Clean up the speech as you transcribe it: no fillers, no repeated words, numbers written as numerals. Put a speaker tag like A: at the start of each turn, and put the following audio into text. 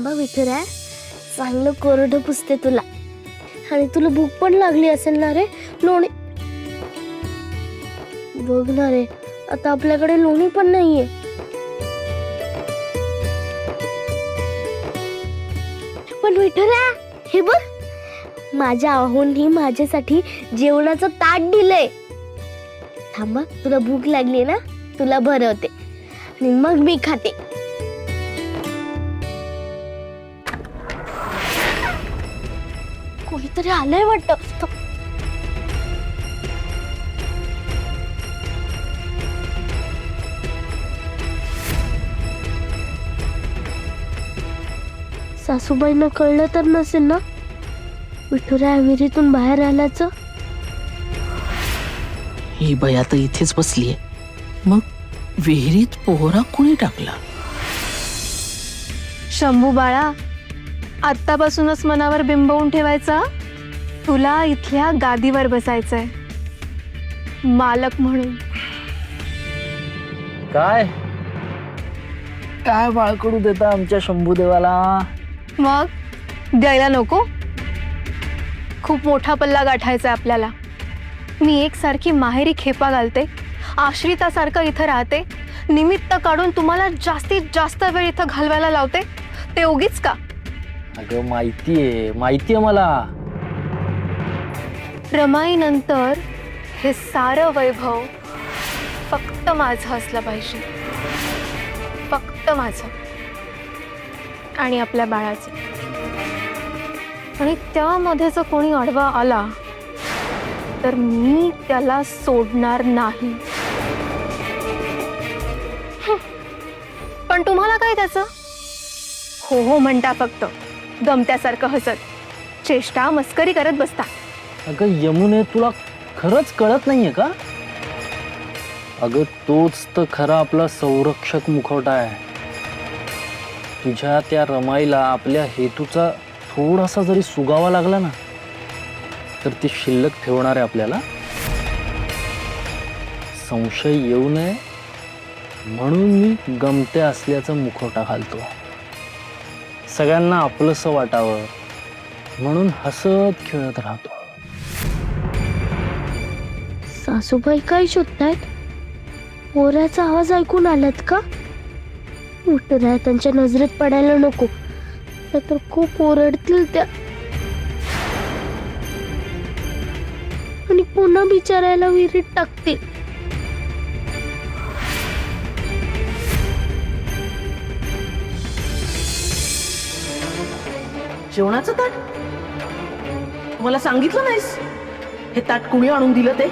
A: थांबा विठुराया, चांगलं कोरडं पुसते तुला. आणि तुला भूक पण लागली असेल ना रे. लोणी बघ ना रे, आता आपल्याकडे लोणी पण नाहीये. पण विठुराया, हे बघ, माझ्या आहोंनी माझ्यासाठी जेवणाचं ताट दिलंय. थांबा, तुला भूक लागली ना, तुला भरवते आणि मग मी खाते. कोणीतरी आलंय वाटतं. सासूबाईंना कळलं तर नसेल ना विठुराया विहिरीतून बाहेर आल्याचं?
B: ही बाई आता इथेच बसलीये. मग विहिरीत पोहरा कुणी टाकला?
C: शंभू बाळा, आत्तापासूनच मनावर बिंबवून ठेवायचा, तुला इथल्या गादीवर बसायचंय मालक म्हणून.
D: काय काय बाळकडू देता आमच्या शंभूदेवाला?
C: मग द्यायला नको? खूप मोठा पल्ला गाठायचा आपल्याला. मी एकसारखी माहेरी खेपा घालते, आश्रितासारखं इथं राहते, निमित्त काढून तुम्हाला जास्तीत जास्त वेळ इथं घालवायला लावते, ते उगीच का?
D: अगं माहितीये मला.
C: रमाई नंतर हे सारं वैभव फक्त माझं असलं पाहिजे, फक्त माझं आणि आपल्या बाळाचं. आणि त्यामध्ये जर कोणी अडवा आला तर मी त्याला सोडणार नाही. पण तुम्हाला काय त्याचं? हो हो म्हणता फक्त, गमत्यासारखं हसत, चेष्टा मस्करी करत बसता.
D: अगं यमुने, तुला खरंच कळत नाहीये का? अगं तोच तर खरा आपला संरक्षक मुखवटा आहे. तुझ्या त्या रमाईला आपल्या हेतूचा थोडासा जरी सुगावा लागला ना, तर ती शिल्लक ठेवणार आहे आपल्याला. संशय येऊ नये म्हणून मी गमते असल्याचा मुखवटा घालतो. सगळ्यांना आपलंसं वाटावं म्हणून हसत खेळत राहतो.
A: सासूबाई काय शोधतायत? पोराचा आवाज ऐकून आलात का? विठुराया त्यांच्या नजरेत पडायला नको, तर खूप ओरडतील त्या आणि पुन्हा बिचारायला विहिरीत टाकतील.
B: जेवणाचं ताट? मला सांगितलं नाहीस हे ताट कुणी आणून दिलं ते?